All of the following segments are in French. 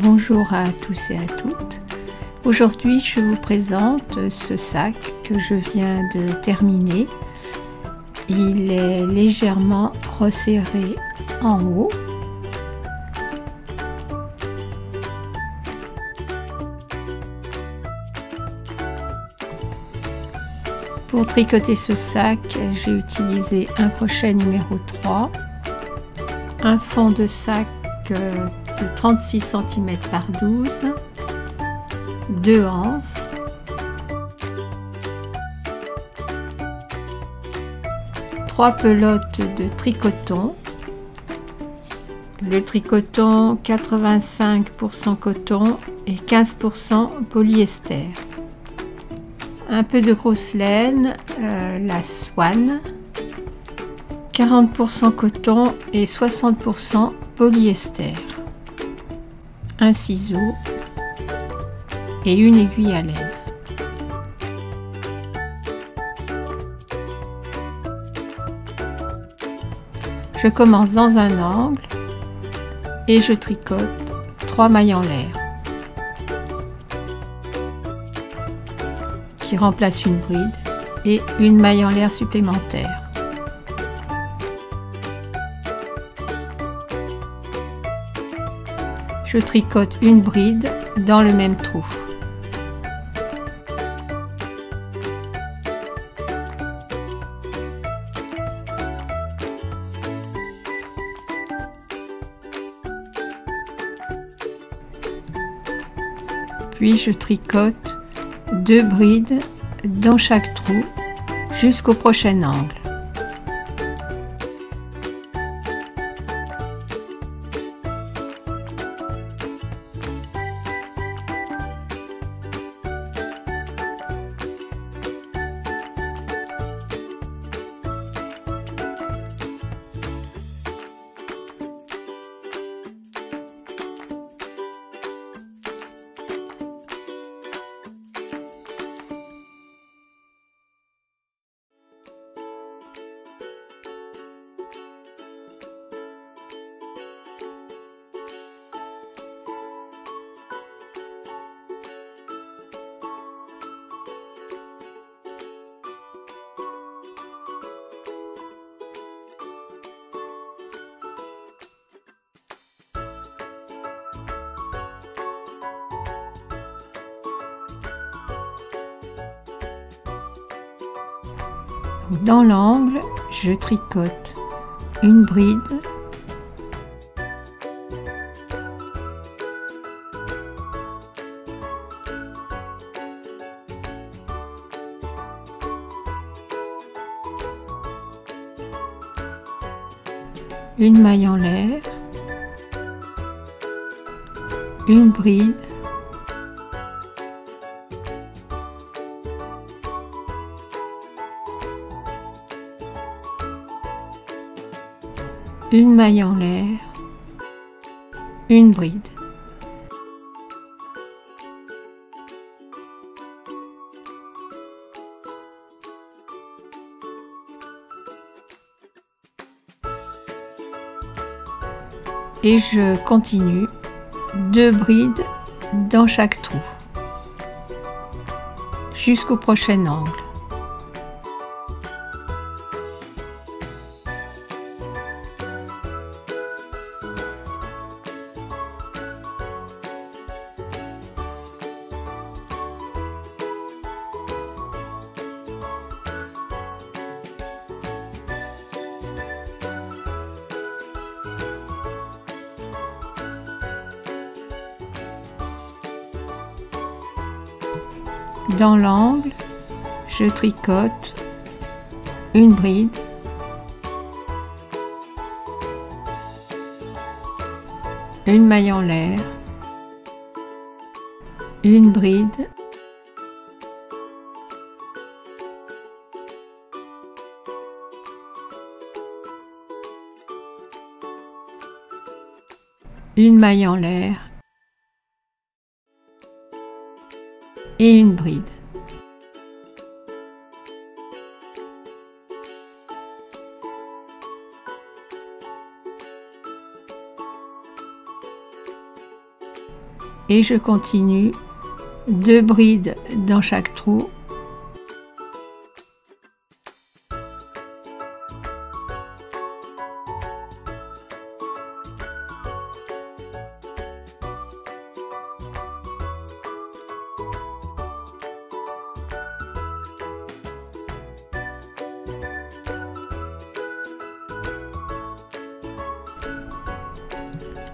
Bonjour à tous et à toutes. Aujourd'hui, je vous présente ce sac que je viens de terminer. Il est légèrement resserré en haut. Pour tricoter ce sac, j'ai utilisé un crochet numéro 3, un fond de sac de 36 cm par 12, 2 anses, trois pelotes de tricoton, le tricoton 85% coton et 15% polyester, un peu de grosse laine, la Swan, 40% coton et 60% polyester, un ciseau et une aiguille à laine. Je commence dans un angle et je tricote 3 mailles en l'air qui remplacent une bride et une maille en l'air supplémentaire. Je tricote une bride dans le même trou. Puis je tricote 2 brides dans chaque trou jusqu'au prochain angle. Dans l'angle, je tricote une bride, une maille en l'air, une bride, une maille en l'air, une bride. Et je continue 2 brides dans chaque trou jusqu'au prochain angle. Dans l'angle, je tricote une bride, une maille en l'air, une bride, une maille en l'air et une bride. et je continue 2 brides dans chaque trou.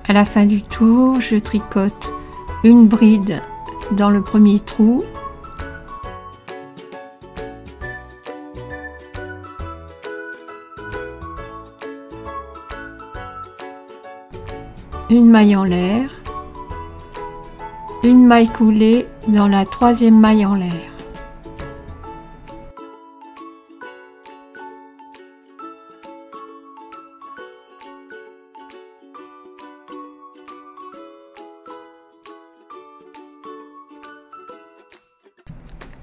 À la fin du tour, je tricote une bride dans le premier trou, une maille en l'air, une maille coulée dans la troisième maille en l'air.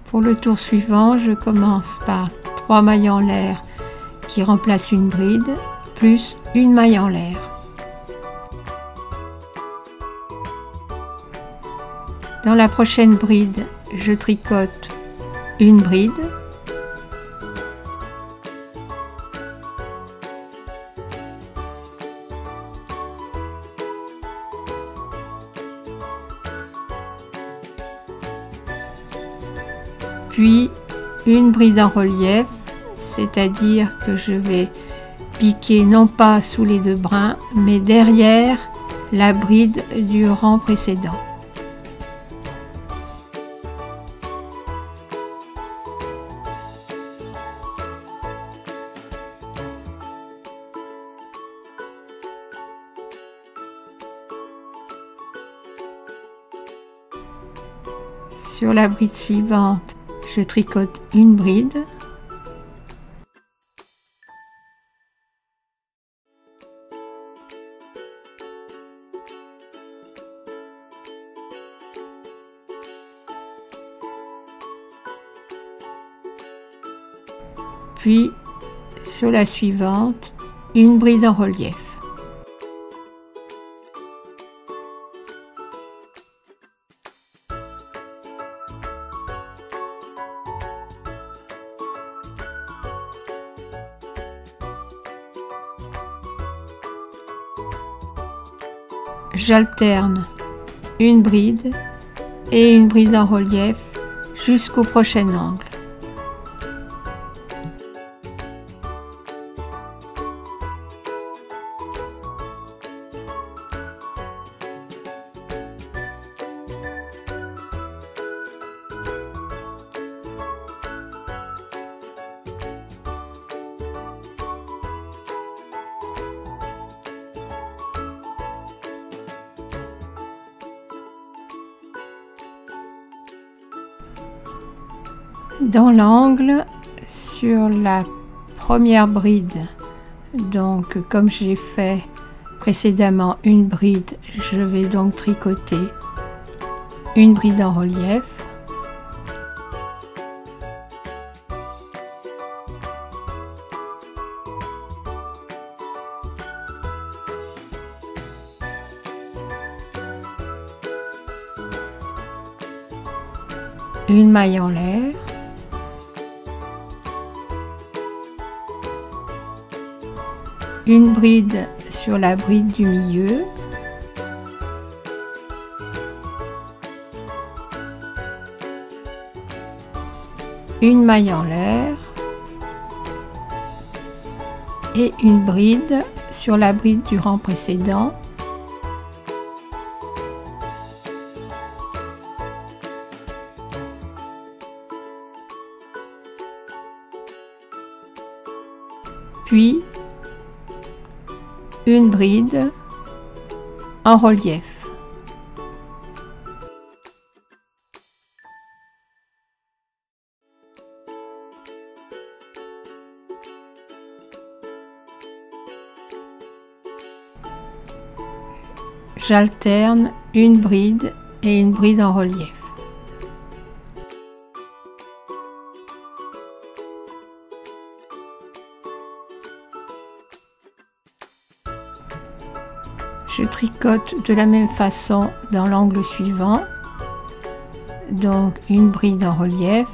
Pour le tour suivant, je commence par 3 mailles en l'air qui remplacent une bride, plus une maille en l'air. Dans la prochaine bride, je tricote une bride, puis une bride en relief, c'est-à-dire que je vais piquer non pas sous les 2 brins, mais derrière la bride du rang précédent. Sur la bride suivante, je tricote une bride, puis sur la suivante, une bride en relief. J'alterne une bride et une bride en relief jusqu'au prochain angle. Dans l'angle, sur la première bride, donc comme j'ai fait précédemment une bride, je vais donc tricoter une bride en relief, une maille en l'air, une bride sur la bride du milieu, une maille en l'air et une bride sur la bride du rang précédent, puis une bride en relief. J'alterne une bride et une bride en relief. Je tricote de la même façon dans l'angle suivant, donc une bride en relief,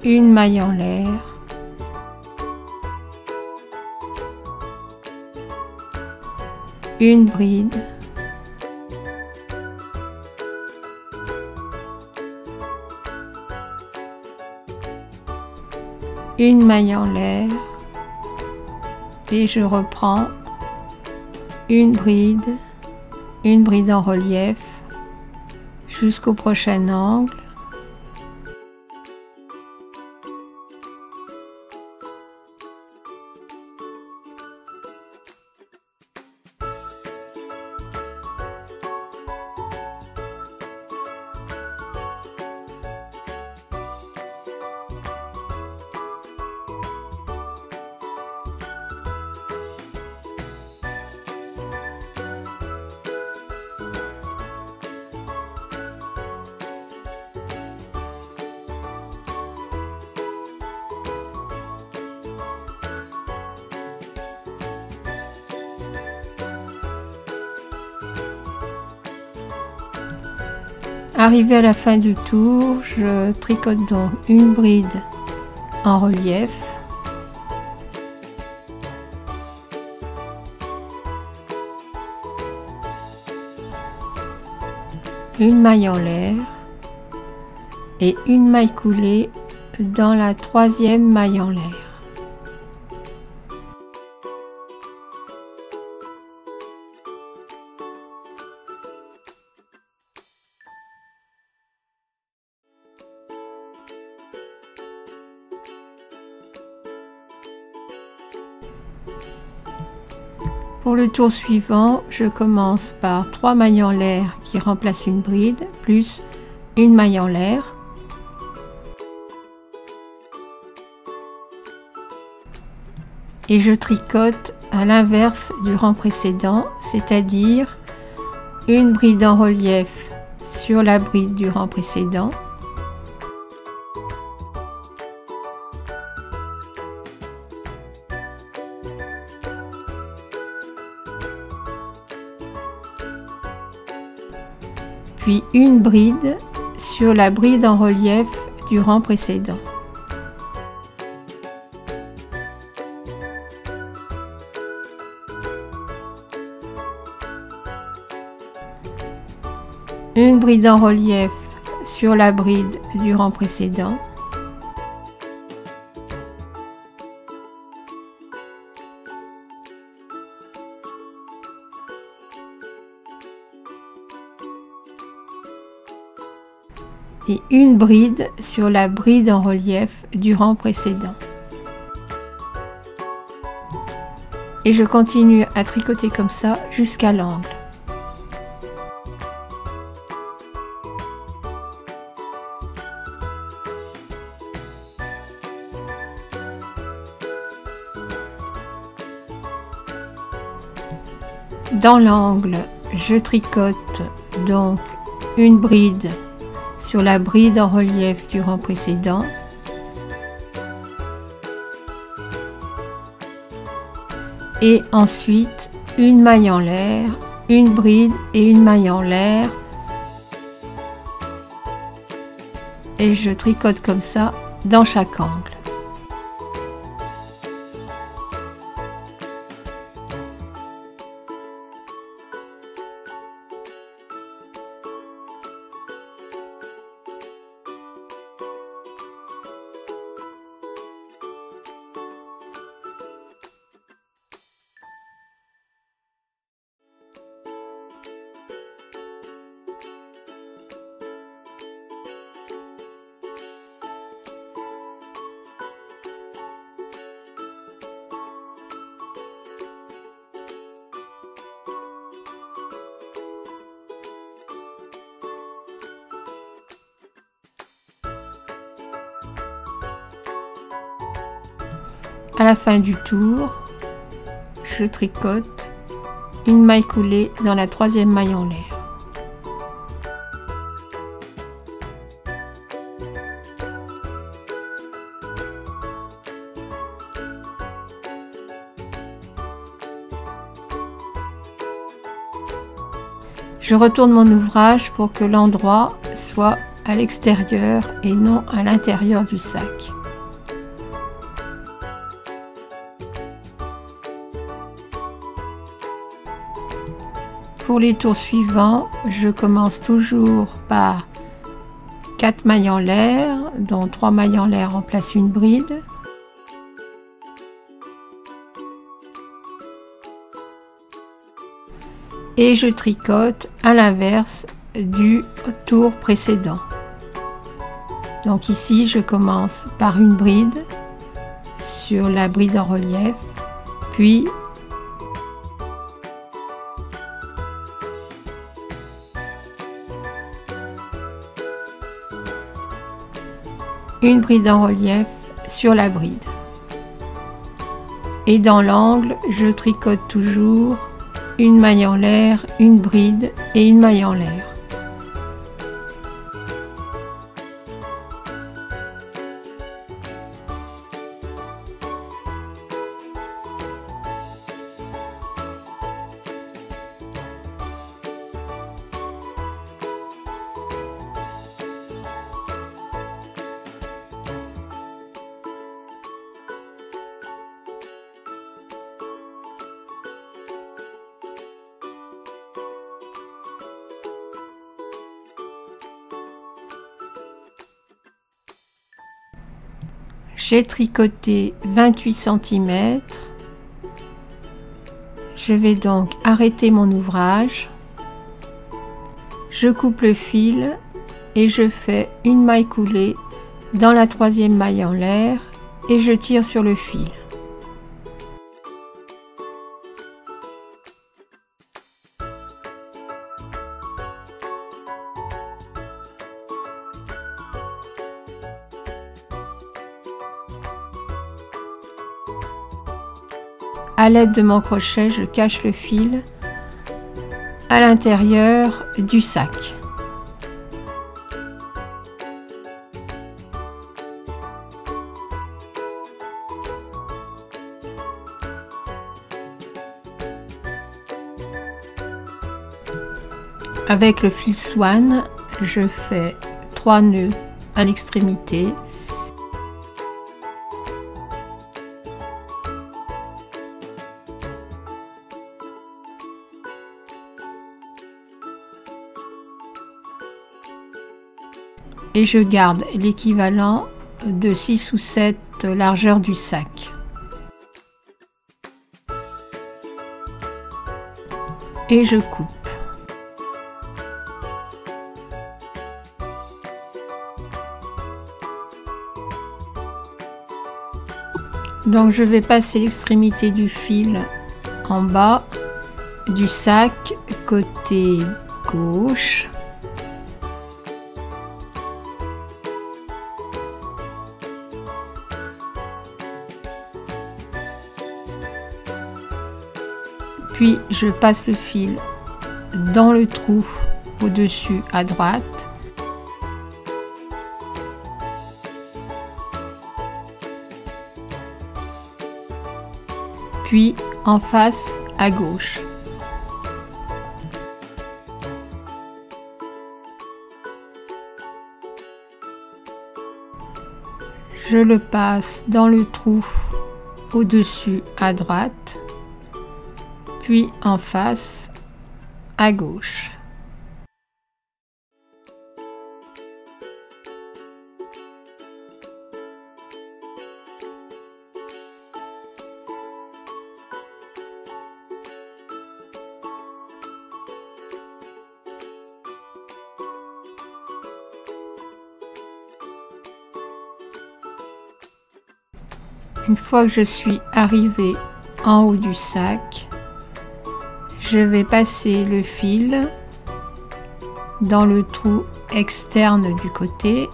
une maille en l'air, une bride, une maille en l'air et je reprends une bride en relief jusqu'au prochain angle. Arrivé à la fin du tour, je tricote donc une bride en relief, une maille en l'air et une maille coulée dans la troisième maille en l'air. Pour le tour suivant, je commence par 3 mailles en l'air qui remplacent une bride, plus une maille en l'air. Et je tricote à l'inverse du rang précédent, c'est-à-dire une bride en relief sur la bride du rang précédent. Puis une bride sur la bride en relief du rang précédent. Une bride en relief sur la bride du rang précédent. Et une bride sur la bride en relief du rang précédent. Et je continue à tricoter comme ça jusqu'à l'angle. Dans l'angle, je tricote donc une bride sur la bride en relief du rang précédent, et ensuite une maille en l'air, une bride et une maille en l'air, et je tricote comme ça dans chaque angle. À la fin du tour, je tricote une maille coulée dans la troisième maille en l'air. Je retourne mon ouvrage pour que l'endroit soit à l'extérieur et non à l'intérieur du sac. Pour les tours suivants, je commence toujours par 4 mailles en l'air, dont 3 mailles en l'air remplacent une bride. Et je tricote à l'inverse du tour précédent. Donc ici, je commence par une bride sur la bride en relief, puis une bride en relief sur la bride. Et dans l'angle, je tricote toujours une maille en l'air, une bride et une maille en l'air. J'ai tricoté 28 cm. Je vais donc arrêter mon ouvrage. Je coupe le fil et je fais une maille coulée dans la 3e maille en l'air et je tire sur le fil. À l'aide de mon crochet, je cache le fil à l'intérieur du sac. Avec le fil Swan, je fais 3 nœuds à l'extrémité. Et je garde l'équivalent de 6 ou 7 largeur du sac. Et je coupe. Donc je vais passer l'extrémité du fil en bas du sac côté gauche. Puis je passe le fil dans le trou au-dessus à droite. Puis en face à gauche. Je le passe dans le trou au-dessus à droite. Puis en face à gauche. Une fois que je suis arrivée en haut du sac, je vais passer le fil dans le trou externe du côté,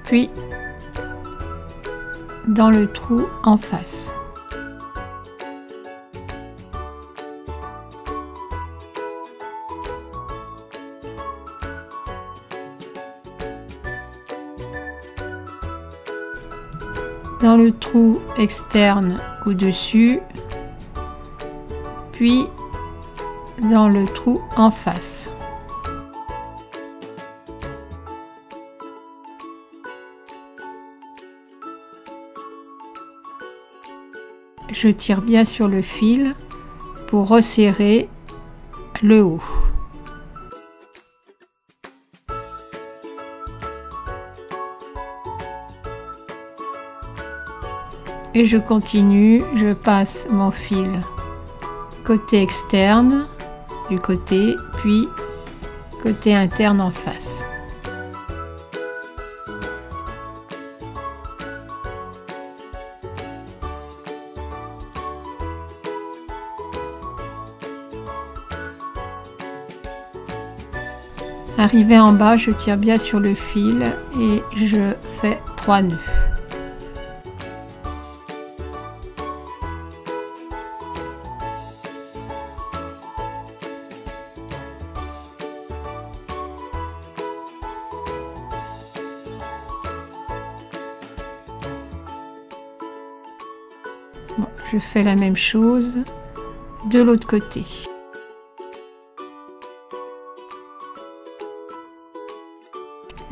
puis dans le trou en face. Dans le trou externe au-dessus, puis dans le trou en face. Je tire bien sur le fil pour resserrer le haut. Et je continue, je passe mon fil côté externe du côté, puis côté interne en face. Arrivé en bas, je tire bien sur le fil et je fais 3 nœuds. Bon, je fais la même chose de l'autre côté.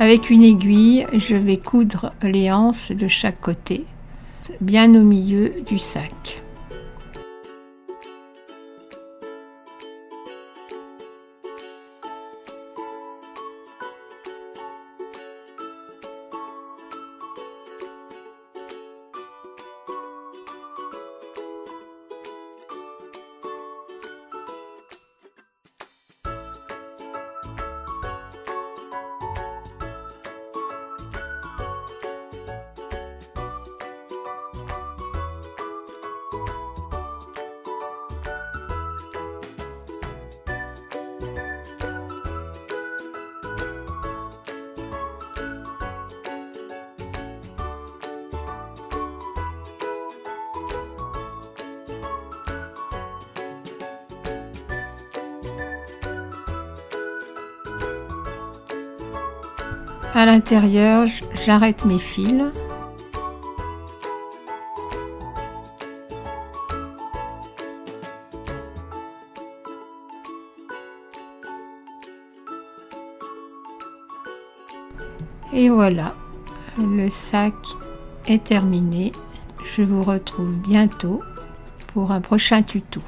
Avec une aiguille, je vais coudre les anses de chaque côté, bien au milieu du sac. À l'intérieur, j'arrête mes fils. Et voilà, le sac est terminé. Je vous retrouve bientôt pour un prochain tuto.